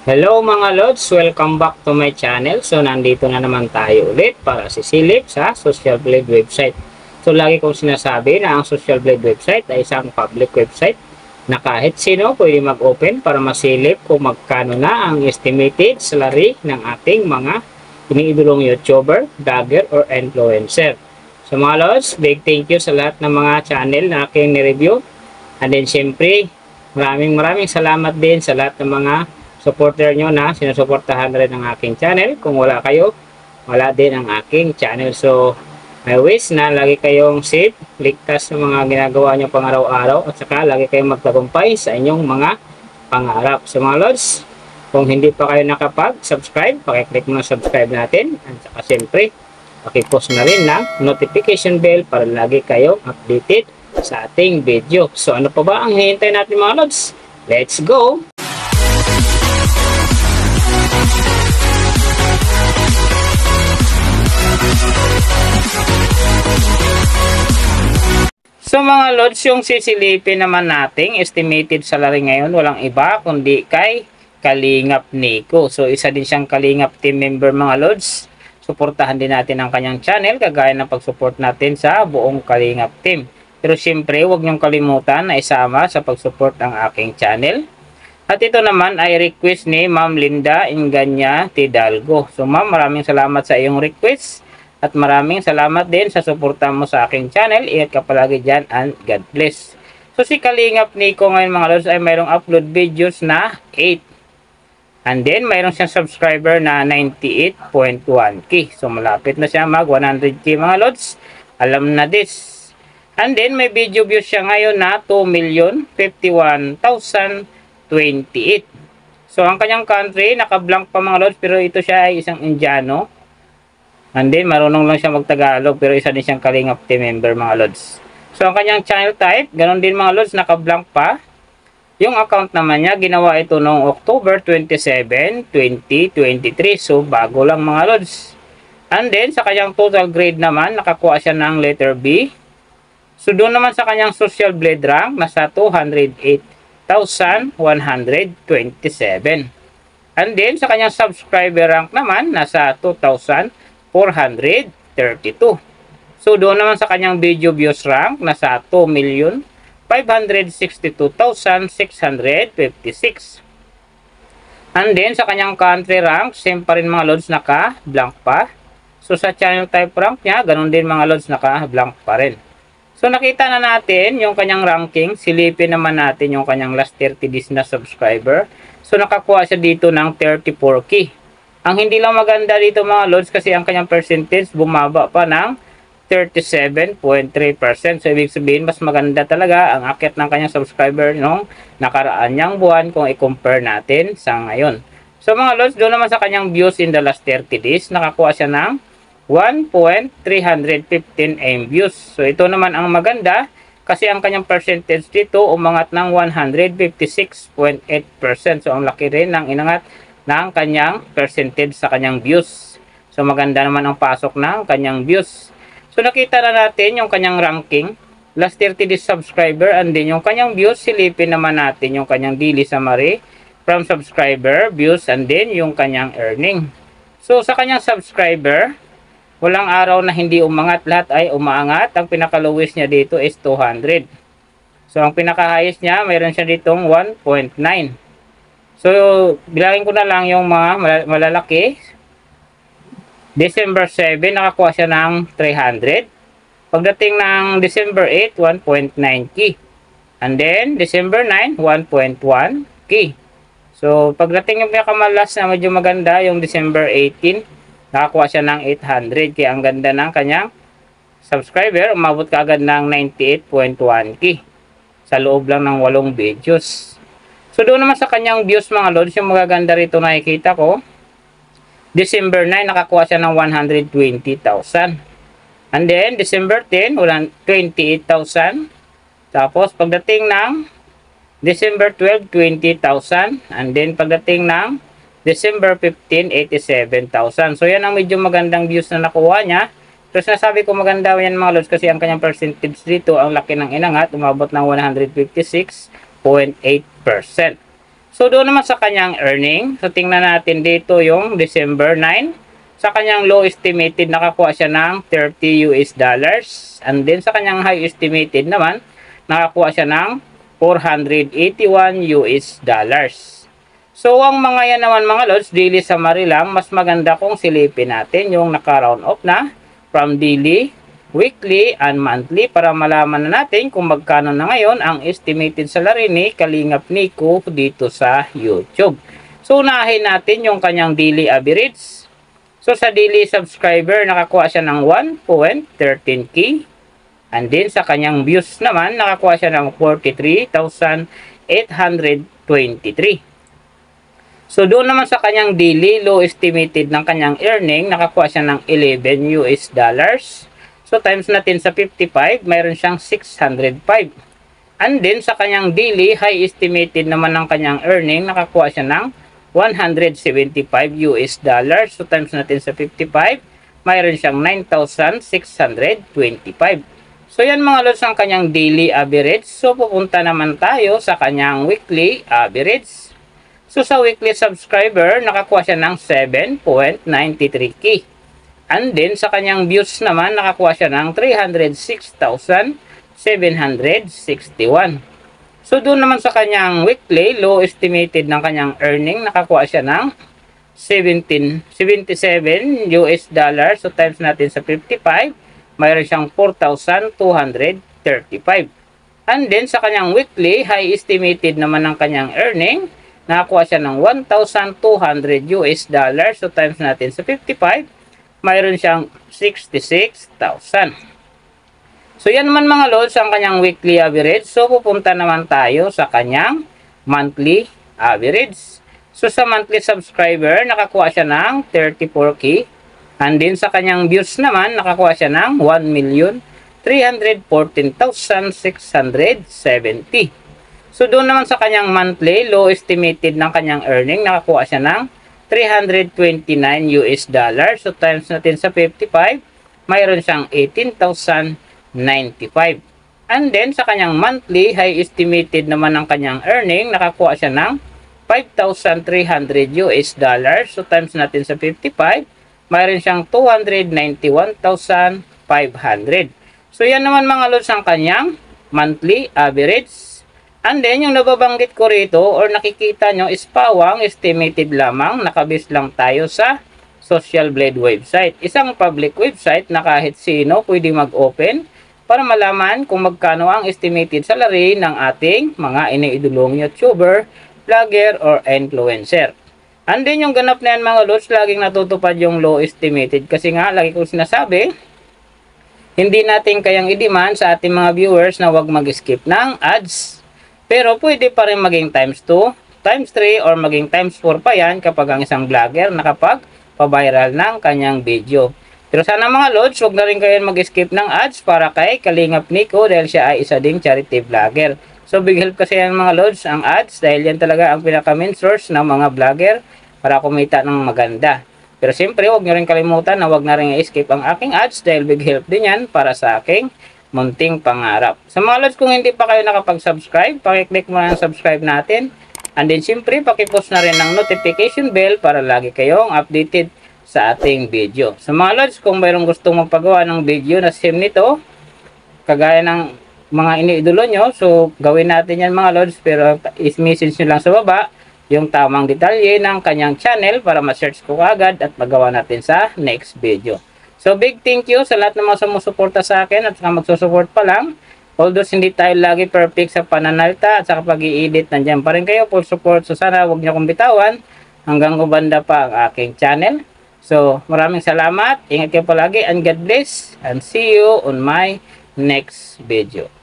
Hello mga Lods! Welcome back to my channel. So nandito na naman tayo ulit para sisilip sa Social Blade website. So lagi kong sinasabi na ang Social Blade website ay isang public website na kahit sino pwede mag-open para masilip kung magkano na ang estimated salary ng ating mga iniidolong YouTuber, vlogger, or influencer. So mga Lods, big thank you sa lahat ng mga channel na aking ni-review. And then syempre, maraming salamat din sa lahat ng mga supporter nyo na sinusuportahan rin ng aking channel. Kung wala kayo, wala din ang aking channel. So, I wish na lagi kayong safe, ligtas sa mga ginagawa nyo pang araw-araw, at saka lagi kayong magtagumpay sa inyong mga pangarap. So mga Lods, kung hindi pa kayo nakapag-subscribe, pakiclick mo na subscribe natin. At saka siyempre, pakipost na rin ng notification bell para lagi kayong updated sa ating video. So ano pa ba ang hinihintay natin mga Lods? Let's go! So mga Lods, yung sisilipin naman nating estimated salary ngayon, walang iba kundi kay Kalingap Nico. So isa din siyang Kalingap team member mga Lods. Suportahan din natin ang kanyang channel kagaya ng pag-support natin sa buong Kalingap team. Pero siyempre, huwag niyong kalimutan na isama sa pag-support ang aking channel. At ito naman ay request ni Ma'am Linda Inganya Tidalgo. So ma'am, maraming salamat sa iyong request. At maraming salamat din sa suporta mo sa aking channel. Ingat ka palagi dyan and God bless. So si Kalingap Nico ngayon mga Lods ay mayroong upload videos na 8. And then mayroong siyang subscriber na 98.1k. So malapit na siya mag 100k mga Lods. Alam na this. And then may video views siya ngayon na 2,051,028. So ang kanyang country naka-blank pa mga Lods, pero ito siya ay isang Indiano. And then, marunong lang siya mag-Tagalog, pero isa din siyang Kalingap team member mga Lods. So, ang kanyang channel type, ganun din mga Lods, naka-blank pa. Yung account naman niya, ginawa ito noong October 27, 2023. So, bago lang mga Lods. And then, sa kanyang total grade naman, nakakuha siya ng letter B. So, doon naman sa kanyang social blade rank, nasa 208,127. And then, sa kanyang subscriber rank naman, nasa 2,432. So doon naman sa kanyang video views rank nasa 2,562,656. And then sa kanyang country rank, same pa rin mga Lods, naka blank pa. So sa channel type rank niya, ganun din mga Lods, naka blank pa rin. So nakita na natin yung kanyang ranking. Silipin naman natin yung kanyang last 30 days na subscriber. So nakakuha siya dito ng 34k. Ang hindi lang maganda dito mga Lods kasi ang kanyang percentage bumaba pa ng 37.3%. So ibig sabihin mas maganda talaga ang akyat ng kanyang subscriber nung nakaraan niyang buwan kung i-compare natin sa ngayon. So mga Lods, doon naman sa kanyang views in the last 30 days, nakakuha siya ng 1.315 m views. So ito naman ang maganda kasi ang kanyang percentage dito umangat ng 156.8%. So ang laki rin ng inangat ng kanyang percentage sa kanyang views. So maganda naman ang pasok ng kanyang views. So nakita na natin yung kanyang ranking, last 30 days subscriber, and then yung kanyang views. Silipin naman natin yung kanyang daily summary from subscriber, views, and then yung kanyang earning. So sa kanyang subscriber, walang araw na hindi umangat, lahat ay umaangat. Ang pinaka-lowest niya dito is 200. So ang pinaka-highest niya, mayroon siya ditong 1.9. So, bilangin ko na lang yung mga malalaki. December 7, nakakuha siya ng 300. Pagdating ng December 8, 1.9k. And then, December 9, 1.1k. So, pagdating yung pinakamalas na medyo maganda, yung December 18, nakakuha siya ng 800. Kaya ang ganda ng kanyang subscriber, umabot ka agad ng 98.1k. Sa loob lang ng 8 videos. So doon naman sa kanyang views mga Lods, yung magaganda rito nakikita ko, December 9 nakakuha siya ng 120,000. And then December 10, 28,000. Tapos pagdating ng December 12, 20,000. And then pagdating ng December 15, 87,000. So yan ang medyo magandang views na nakuha niya. Tapos nasabi ko maganda yan mga Lods kasi ang kanyang percentage dito, ang laki ng inangat, umabot ng 156.8%. So doon naman sa kanyang earning, so tingnan natin dito yung December 9. Sa kanyang low estimated, nakakuha siya ng $30 US. And then sa kanyang high estimated naman, nakakuha siya ng $481 US. So ang mga yan naman mga lods, daily summary lang, mas maganda kung silipin natin yung naka-round off na from daily, weekly, and monthly para malaman na natin kung magkano na ngayon ang estimated salary ni Kalingap Nico dito sa YouTube. So unahin natin yung kanyang daily average. So sa daily subscriber, nakakuha siya ng 1.13k. And then sa kanyang views naman, nakakuha siya ng 43,823. So doon naman sa kanyang daily, low estimated ng kanyang earning, nakakuha siya ng $11 US. So times natin sa 55, mayroon siyang 605. And then sa kanyang daily, high estimated naman ng kanyang earning, nakakuha siya ng $175 US. So times natin sa 55, mayroon siyang 9,625. So yan mga lods ang kanyang daily average. So pupunta naman tayo sa kanyang weekly average. So sa weekly subscriber, nakakuha siya ng 7.93k. And then sa kanyang views naman, nakakuha siya ng 306,761. So doon naman sa kanyang weekly, low estimated ng kanyang earning, nakakuha siya ng 77 US. So times natin sa 55, mayroon siyang 4,235. And then sa kanyang weekly, high estimated naman ng kanyang earning, nakakuha siya ng 1,200 US. So times natin sa 55, mayroon siyang 66,000. So yan naman mga lods ang kanyang weekly average. So pupunta naman tayo sa kanyang monthly average. So sa monthly subscriber, nakakuha siya ng 34k. And then sa kanyang views naman, nakakuha siya ng 1,314,670. So doon naman sa kanyang monthly, low estimated ng kanyang earning, nakakuha siya ng 329 US. So times natin sa 55, mayroon siyang 18,095. And then sa kanyang monthly, high estimated naman ng kanyang earning, nakakuha siya ng 5,300 US. So times natin sa 55, mayroon siyang 291,500. So yan naman mga lods ang kanyang monthly average. And then, yung nababanggit ko rito or nakikita nyo is pawang estimated lamang. Nakabase lang tayo sa Social Blade website. Isang public website na kahit sino pwede mag-open para malaman kung magkano ang estimated salary ng ating mga iniidolong YouTuber, vlogger, or influencer. And then, yung ganap na yan mga lods, laging natutupad yung low estimated. Kasi nga, lagi kong sinasabi, hindi natin kayang i-demand sa ating mga viewers na wag mag-skip ng ads. Pero pwede pa rin maging times 2, times 3, or maging times 4 pa yan kapag ang isang vlogger nakapag-viral ng kanyang video. Pero sana mga lods, huwag na rin kayo mag-skip ng ads para kay Kalingap Nico dahil siya ay isa ding charity vlogger. So big help kasi yan mga lods ang ads dahil yan talaga ang pinaka-main source ng mga vlogger para kumita ng maganda. Pero siyempre, huwag nyo rin kalimutan na huwag na rin i-skip ang aking ads dahil big help din yan para sa aking munting pangarap. Sa mga lods, kung hindi pa kayo nakapag-subscribe, pakiclick mo na ang subscribe natin. And then, siyempre, pakipost na rin ng notification bell para lagi kayong updated sa ating video. Sa mga lods, kung mayroong gustong magpagawa ng video na same nito, kagaya ng mga iniidolo nyo, so gawin natin yan mga lods, pero is-message nyo lang sa baba yung tamang detalye ng kanyang channel para ma-search ko agad at magawa natin sa next video. So, big thank you sa lahat ng mga sumusuporta sa akin at saka magsusupport pa lang. Although hindi tayo lagi perfect sa pananalita at saka pag-i-edit, nandiyan pa rin kayo for support. So, sana huwag niyo akong bitawan hanggang ubanda pa ang aking channel. So, maraming salamat. Ingat kayo palagi and God bless. And see you on my next video.